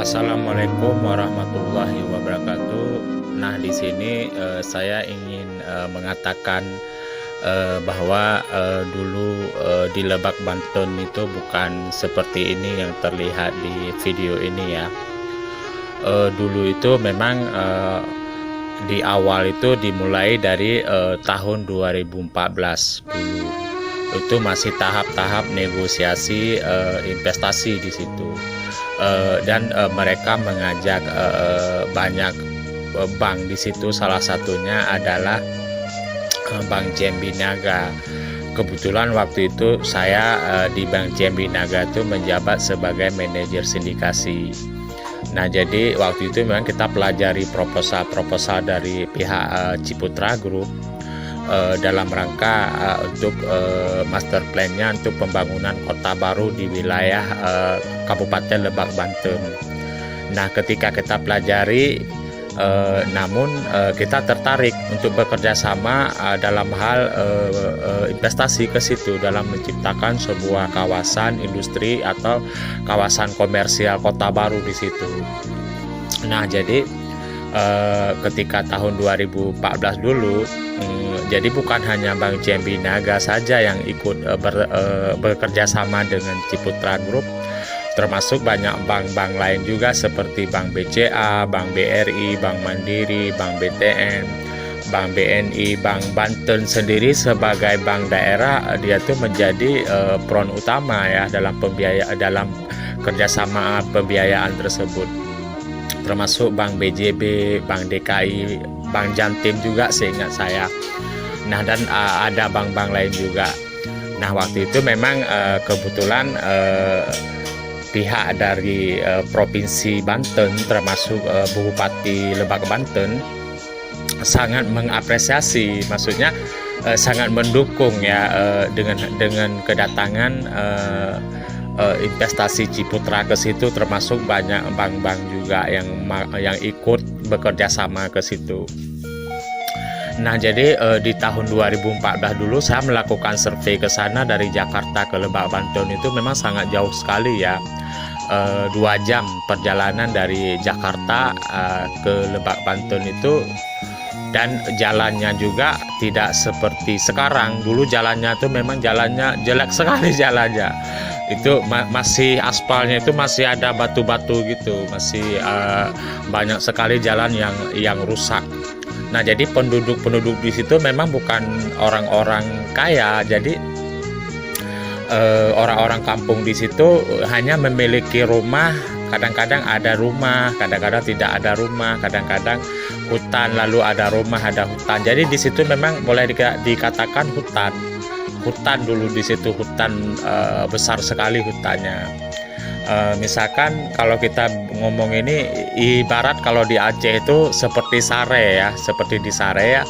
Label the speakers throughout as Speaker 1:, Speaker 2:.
Speaker 1: Assalamualaikum warahmatullahi wabarakatuh. Nah, di sini saya ingin mengatakan bahwa dulu di Lebak Banten itu bukan seperti ini yang terlihat di video ini ya. Dulu itu memang di awal itu dimulai dari tahun 2014 dulu. Itu masih tahap-tahap negosiasi investasi di situ. Dan mereka mengajak banyak bank di situ, salah satunya adalah Bank Jambi Naga. Kebetulan waktu itu saya di Bank Jambi Naga itu menjabat sebagai manajer sindikasi. Nah, jadi waktu itu memang kita pelajari proposal dari pihak Ciputra Group dalam rangka untuk master plan-nya untuk pembangunan kota baru di wilayah Kabupaten Lebak Banten. Nah, ketika kita pelajari, namun kita tertarik untuk bekerja sama dalam hal investasi ke situ dalam menciptakan sebuah kawasan industri atau kawasan komersial kota baru di situ. Nah, jadi ketika tahun 2014 dulu, jadi bukan hanya Bank Jambi Naga saja yang ikut bekerja sama dengan Ciputra Group, termasuk banyak bank-bank lain juga seperti Bank BCA, Bank BRI, Bank Mandiri, Bank BTN, Bank BNI, Bank Banten sendiri sebagai bank daerah, dia tuh menjadi peran utama ya dalam kerjasama pembiayaan tersebut. Termasuk Bank BJB, Bank DKI, Bank Jantim juga seingat saya. Nah, dan ada bank-bank lain juga. Nah, waktu itu memang kebetulan pihak dari Provinsi Banten termasuk Bupati Lebak Banten sangat mengapresiasi, maksudnya sangat mendukung ya dengan kedatangan investasi Ciputra ke situ, termasuk banyak bank-bank juga yang ikut bekerja sama ke situ. Nah, jadi di tahun 2014 dulu saya melakukan survei ke sana dari Jakarta ke Lebak Banten. Itu memang sangat jauh sekali ya, 2 jam perjalanan dari Jakarta ke Lebak Banten itu. Dan jalannya juga tidak seperti sekarang. Dulu jalannya itu memang jalannya jelek sekali jalannya. Itu masih aspalnya itu masih ada batu-batu gitu, masih banyak sekali jalan yang rusak. Nah, jadi penduduk di situ memang bukan orang-orang kaya. Jadi orang-orang kampung di situ hanya memiliki rumah, kadang-kadang ada rumah, kadang-kadang tidak ada rumah, kadang-kadang hutan, lalu ada rumah, ada hutan. Jadi di situ memang boleh dikatakan hutan dulu di situ, hutan besar sekali hutannya. Misalkan kalau kita ngomong ini, ibarat kalau di Aceh itu seperti Sare ya, seperti di Sare ya,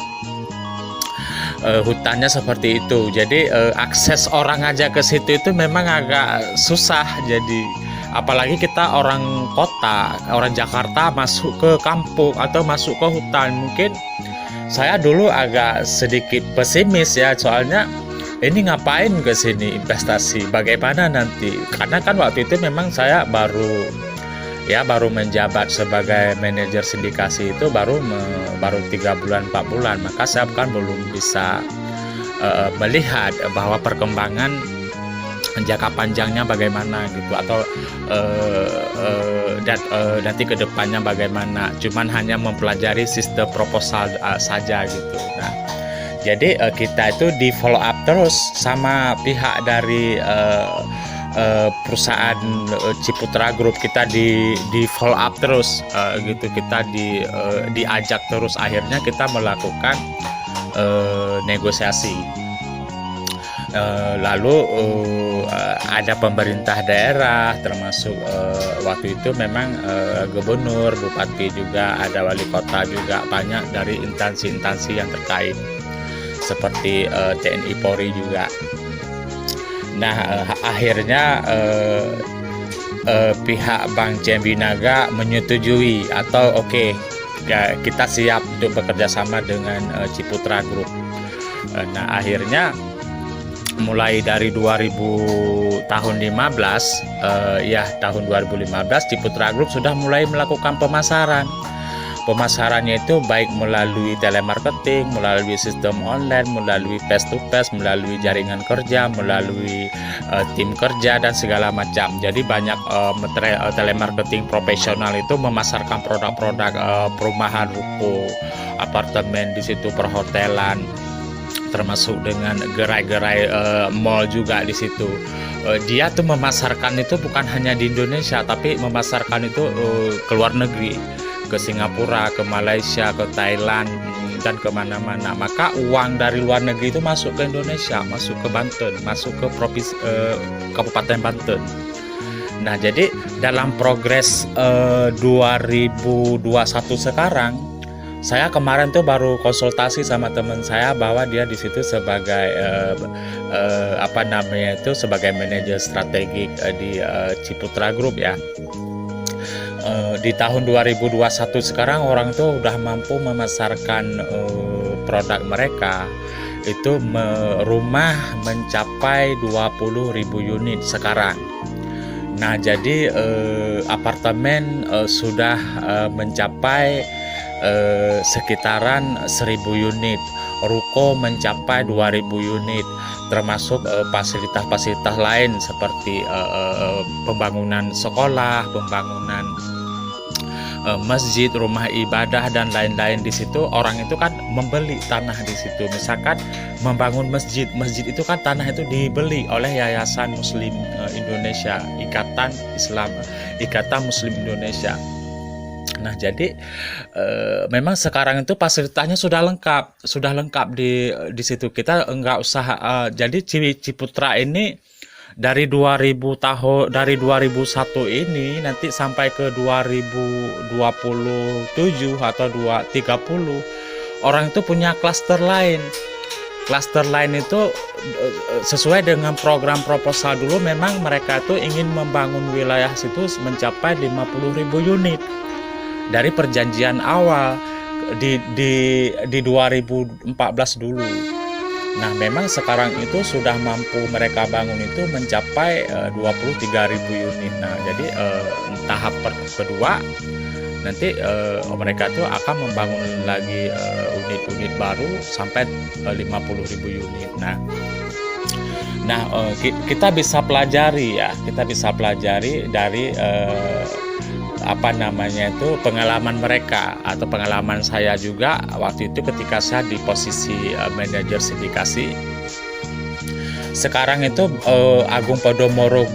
Speaker 1: hutannya seperti itu. Jadi akses orang aja ke situ itu memang agak susah. Jadi apalagi kita orang kota, orang Jakarta masuk ke kampung atau masuk ke hutan, mungkin saya dulu agak sedikit pesimis ya, soalnya ini ngapain ke sini investasi, bagaimana nanti? Karena kan waktu itu memang saya baru menjabat sebagai manajer sindikasi itu baru 3 bulan 4 bulan, maka saya kan belum bisa melihat bahwa perkembangan jangka panjangnya bagaimana gitu, atau nanti ke depannya bagaimana. Cuman hanya mempelajari sistem proposal saja gitu. Nah, jadi kita itu di follow up terus sama pihak dari perusahaan Ciputra Group. Kita di follow up terus gitu, kita diajak terus. Akhirnya kita melakukan negosiasi. Lalu ada pemerintah daerah, termasuk waktu itu memang gubernur, bupati juga, ada wali kota juga, banyak dari instansi-instansi yang terkait seperti TNI Polri juga. Nah, akhirnya pihak Bank Jambi Naga menyetujui atau oke, ya, kita siap untuk bekerja sama dengan Ciputra Group. Nah, akhirnya mulai dari 2000 tahun 15 tahun 2015 Ciputra Group sudah mulai melakukan pemasaran. Pemasarannya itu baik melalui telemarketing, melalui sistem online, melalui face to face, melalui jaringan kerja, melalui tim kerja dan segala macam. Jadi banyak telemarketing profesional itu memasarkan produk-produk perumahan, ruko, apartemen, di situ perhotelan, termasuk dengan gerai-gerai mall juga di situ. Dia tuh memasarkan itu bukan hanya di Indonesia, tapi memasarkan itu ke luar negeri, ke Singapura, ke Malaysia, ke Thailand, dan kemana-mana. Maka uang dari luar negeri itu masuk ke Indonesia, masuk ke Banten, masuk ke Kabupaten Banten. Nah, jadi dalam progres 2021 sekarang, saya kemarin tuh baru konsultasi sama teman saya bahwa dia di situ sebagai sebagai manajer strategik di Ciputra Group ya. Di tahun 2021 sekarang orang tuh udah mampu memasarkan produk mereka itu rumah mencapai 20.000 unit sekarang. Nah, jadi apartemen sudah mencapai sekitaran 1.000 unit, ruko mencapai 2.000 unit, termasuk fasilitas-fasilitas lain seperti pembangunan sekolah, pembangunan masjid, rumah ibadah dan lain-lain. Di situ orang itu kan membeli tanah di situ. Misalkan membangun masjid itu kan tanah itu dibeli oleh Yayasan Muslim Indonesia, Ikatan Muslim Indonesia. Nah, jadi memang sekarang itu fasilitasnya sudah lengkap di situ. Kita enggak usah jadi Ciputra ini dari 2001 ini nanti sampai ke 2027 atau 2030 orang itu punya klaster lain. Klaster lain itu sesuai dengan program proposal dulu, memang mereka itu ingin membangun wilayah situ mencapai 50.000 unit. Dari perjanjian awal di 2014 dulu. Nah, memang sekarang itu sudah mampu mereka bangun itu mencapai 23.000 unit. Nah, jadi tahap kedua nanti mereka itu akan membangun lagi unit-unit baru sampai 50.000 unit. Nah, kita bisa pelajari dari pengalaman mereka atau pengalaman saya juga waktu itu ketika saya di posisi manajer sindikasi. Sekarang itu Agung Podomoro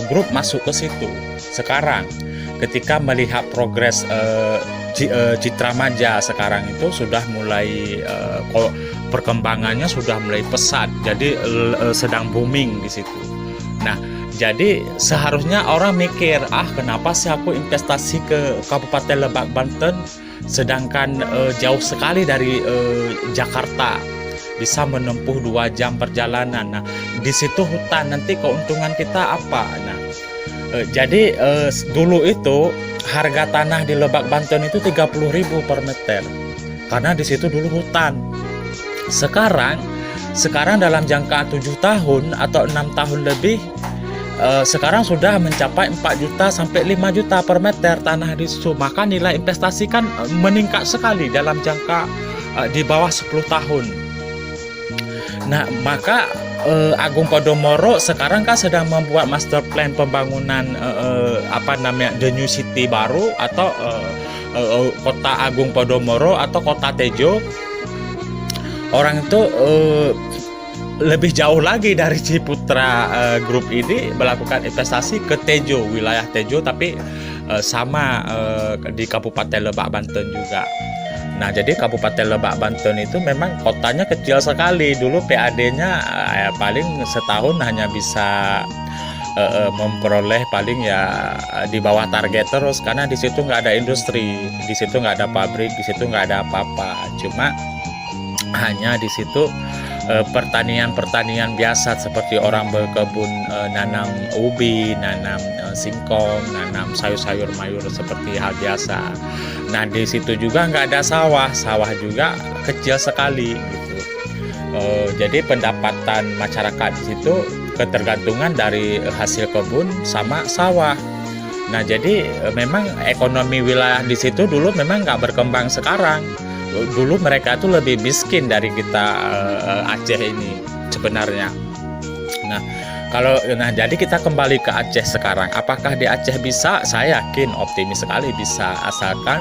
Speaker 1: Group masuk ke situ. Sekarang ketika melihat progres Citra Maja sekarang itu sudah mulai perkembangannya sudah mulai pesat, jadi sedang booming di situ. Nah, jadi seharusnya orang mikir, kenapa sih aku investasi ke Kabupaten Lebak Banten sedangkan jauh sekali dari Jakarta, bisa menempuh 2 jam perjalanan. Nah, di situ hutan, nanti keuntungan kita apa? Nah, jadi dulu itu harga tanah di Lebak Banten itu 30.000 per meter karena di situ dulu hutan. Sekarang dalam jangka 7 tahun atau 6 tahun lebih, sekarang sudah mencapai 4 juta sampai 5 juta per meter tanah di situ. Maka nilai investasi kan meningkat sekali dalam jangka di bawah 10 tahun. Nah, maka Agung Podomoro sekarang kan sedang membuat master plan pembangunan The New City baru atau Kota Agung Podomoro atau Kota Tejo. Orang itu lebih jauh lagi dari Ciputra Group ini melakukan investasi ke Tejo, wilayah Tejo, tapi sama di Kabupaten Lebak Banten juga. Nah, jadi Kabupaten Lebak Banten itu memang kotanya kecil sekali. Dulu PAD-nya paling setahun hanya bisa memperoleh paling ya di bawah target terus, karena di situ nggak ada industri, di situ nggak ada pabrik, di situ nggak ada apa-apa. Cuma hanya di situ pertanian biasa seperti orang berkebun, nanam ubi, nanam singkong, nanam sayur-sayur mayur seperti hal biasa. Nah, di situ juga nggak ada sawah juga kecil sekali gitu. Jadi pendapatan masyarakat di situ ketergantungan dari hasil kebun sama sawah. Nah, jadi memang ekonomi wilayah di situ dulu memang nggak berkembang sekarang. Dulu mereka itu lebih miskin dari kita Aceh ini sebenarnya. Nah, jadi kita kembali ke Aceh sekarang. Apakah di Aceh bisa? Saya yakin, optimis sekali bisa, asalkan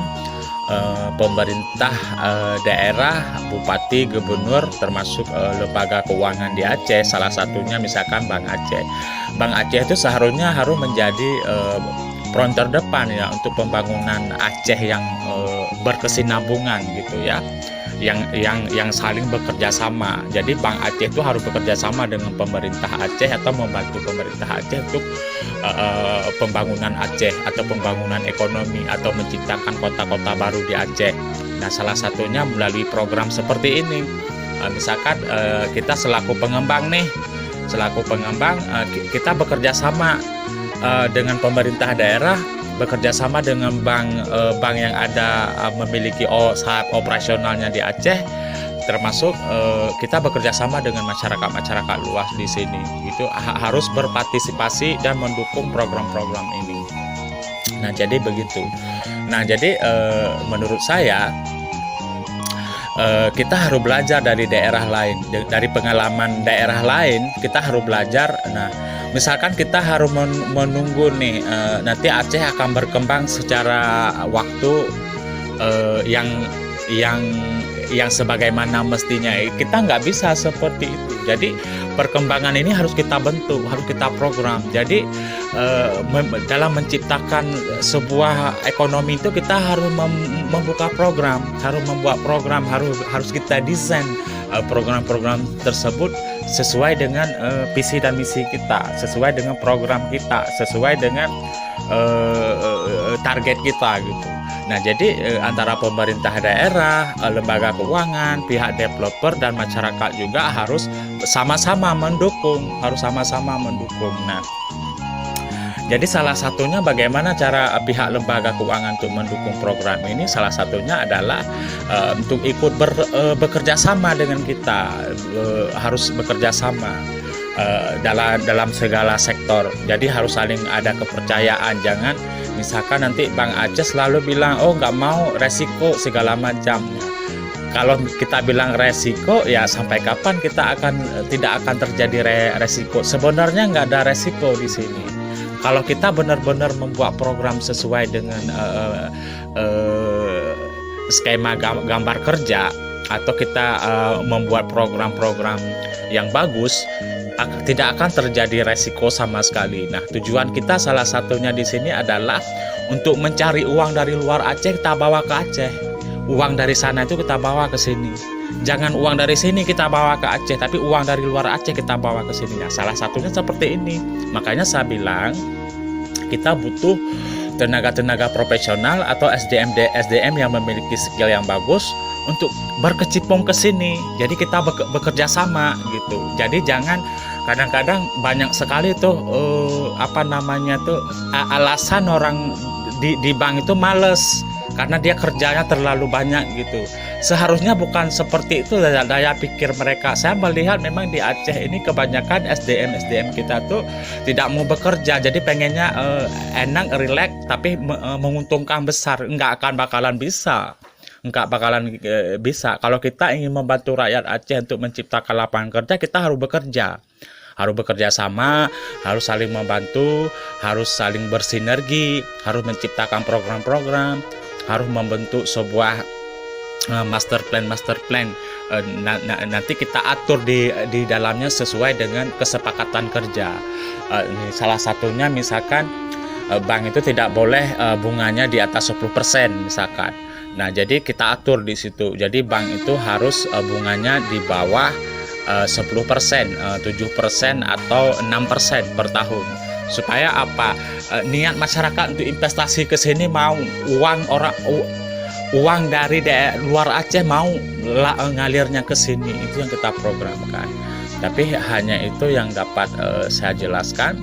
Speaker 1: pemerintah daerah, bupati, gubernur, termasuk lembaga keuangan di Aceh, salah satunya misalkan Bank Aceh. Bank Aceh itu seharusnya harus menjadi front terdepan ya untuk pembangunan Aceh yang berkesinambungan gitu ya. Yang saling bekerja sama. Jadi Bank Aceh itu harus bekerja sama dengan pemerintah Aceh atau membantu pemerintah Aceh untuk pembangunan Aceh atau pembangunan ekonomi atau menciptakan kota-kota baru di Aceh. Nah, salah satunya melalui program seperti ini. Misalkan kita selaku pengembang kita bekerja sama dengan pemerintah daerah, bekerja sama dengan bank yang ada memiliki saham operasionalnya di Aceh, termasuk kita bekerja sama dengan masyarakat luas di sini. Itu harus berpartisipasi dan mendukung program-program ini. Nah, jadi begitu. Nah, jadi menurut saya kita harus belajar dari daerah lain, dari pengalaman daerah lain kita harus belajar. Nah, misalkan kita harus menunggu nih nanti Aceh akan berkembang secara waktu yang sebagaimana mestinya. Kita nggak bisa seperti itu. Jadi perkembangan ini harus kita bentuk, harus kita program. Jadi dalam menciptakan sebuah ekonomi itu kita harus membuka program, harus membuat program, harus kita desain program-program tersebut sesuai dengan visi dan misi kita, sesuai dengan program kita, sesuai dengan target kita gitu. Nah, jadi antara pemerintah daerah, lembaga keuangan, pihak developer dan masyarakat juga harus sama-sama mendukung, Nah, jadi salah satunya bagaimana cara pihak lembaga keuangan untuk mendukung program ini, salah satunya adalah untuk ikut bekerja sama dengan kita, harus bekerja sama dalam segala sektor. Jadi harus saling ada kepercayaan. Jangan misalkan nanti Bang Aceh selalu bilang nggak mau, resiko segala macam. Kalau kita bilang resiko, ya sampai kapan kita tidak akan terjadi resiko. Sebenarnya nggak ada resiko di sini. Kalau kita benar-benar membuat program sesuai dengan skema gambar kerja, atau kita membuat program-program yang bagus, tidak akan terjadi resiko sama sekali. Nah, tujuan kita salah satunya di sini adalah untuk mencari uang dari luar Aceh, kita bawa ke Aceh. Uang dari sana itu kita bawa ke sini. Jangan uang dari sini kita bawa ke Aceh, tapi uang dari luar Aceh kita bawa ke sini. Nah, salah satunya seperti ini. Makanya saya bilang kita butuh tenaga-tenaga profesional atau SDM yang memiliki skill yang bagus untuk berkecimpung ke sini. Jadi kita bekerja sama gitu. Jadi jangan kadang-kadang banyak sekali tuh alasan orang di bank itu males karena dia kerjanya terlalu banyak gitu. Seharusnya bukan seperti itu daya pikir mereka. Saya melihat memang di Aceh ini kebanyakan SDM kita tuh tidak mau bekerja, jadi pengennya enak, relax, tapi menguntungkan besar. Nggak bakalan bisa. Kalau kita ingin membantu rakyat Aceh untuk menciptakan lapangan kerja, kita harus bekerja sama, harus saling membantu, harus saling bersinergi, harus menciptakan program-program, harus membentuk sebuah master plan. Nanti kita atur di dalamnya sesuai dengan kesepakatan kerja. Salah satunya misalkan bank itu tidak boleh bunganya di atas 10% misalkan. Nah, jadi kita atur di situ. Jadi bank itu harus bunganya di bawah 10%, 7% atau 6% per tahun. Supaya apa? Niat masyarakat untuk investasi ke sini, mau uang dari luar Aceh mau ngalirnya ke sini. Itu yang kita programkan. Tapi hanya itu yang dapat saya jelaskan.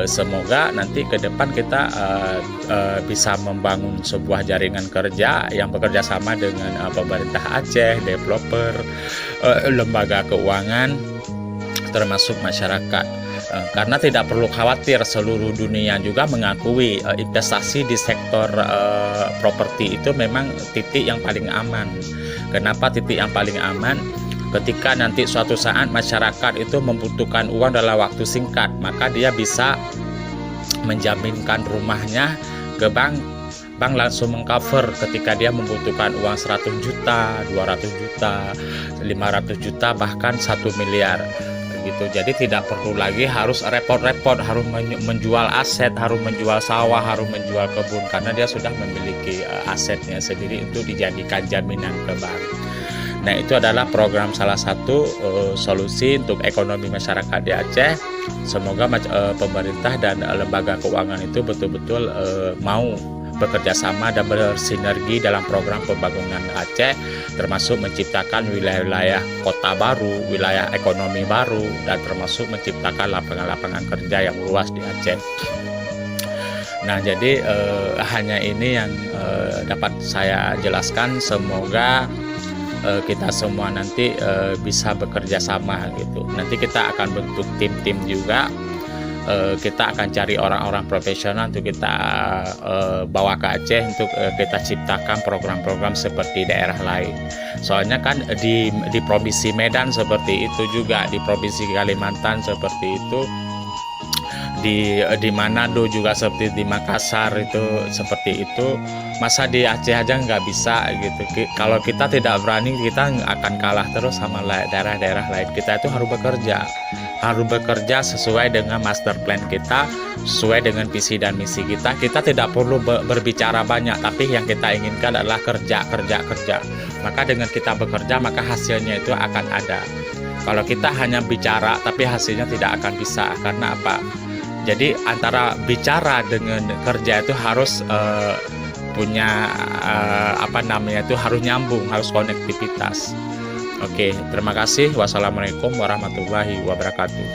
Speaker 1: Semoga nanti ke depan kita bisa membangun sebuah jaringan kerja yang bekerja sama dengan pemerintah Aceh, developer, lembaga keuangan, termasuk masyarakat. Karena tidak perlu khawatir, seluruh dunia juga mengakui investasi di sektor properti itu memang titik yang paling aman. Kenapa titik yang paling aman? Ketika nanti suatu saat masyarakat itu membutuhkan uang dalam waktu singkat, maka dia bisa menjaminkan rumahnya ke bank. Bank langsung mengcover ketika dia membutuhkan uang 100 juta, 200 juta, 500 juta, bahkan 1 miliar gitu. Jadi tidak perlu lagi harus repot-repot, harus menjual aset, harus menjual sawah, harus menjual kebun, karena dia sudah memiliki asetnya sendiri untuk dijadikan jaminan ke bank. Nah, itu adalah program salah satu solusi untuk ekonomi masyarakat di Aceh. Semoga pemerintah dan lembaga keuangan itu betul-betul mau bekerja sama dan bersinergi dalam program pembangunan Aceh, termasuk menciptakan wilayah-wilayah kota baru, wilayah ekonomi baru, dan termasuk menciptakan lapangan-lapangan kerja yang luas di Aceh. Nah, jadi hanya ini yang dapat saya jelaskan. Semoga kita semua nanti bisa bekerja sama gitu. Nanti kita akan bentuk tim-tim juga. Kita akan cari orang-orang profesional untuk kita bawa ke Aceh untuk kita ciptakan program-program seperti daerah lain. Soalnya kan di Provinsi Medan seperti itu juga, di Provinsi Kalimantan seperti itu, di Manado juga seperti di Makassar itu seperti itu. Masa di Aceh aja nggak bisa gitu. Kalau kita tidak berani, kita akan kalah terus sama daerah-daerah lain. Kita itu harus bekerja sesuai dengan master plan kita, sesuai dengan visi dan misi kita. Kita tidak perlu berbicara banyak, tapi yang kita inginkan adalah kerja. Maka dengan kita bekerja, maka hasilnya itu akan ada. Kalau kita hanya bicara tapi hasilnya tidak akan bisa. Karena apa? Jadi antara bicara dengan kerja itu harus punya harus nyambung, harus konektivitas. Oke, terima kasih. Wassalamualaikum warahmatullahi wabarakatuh.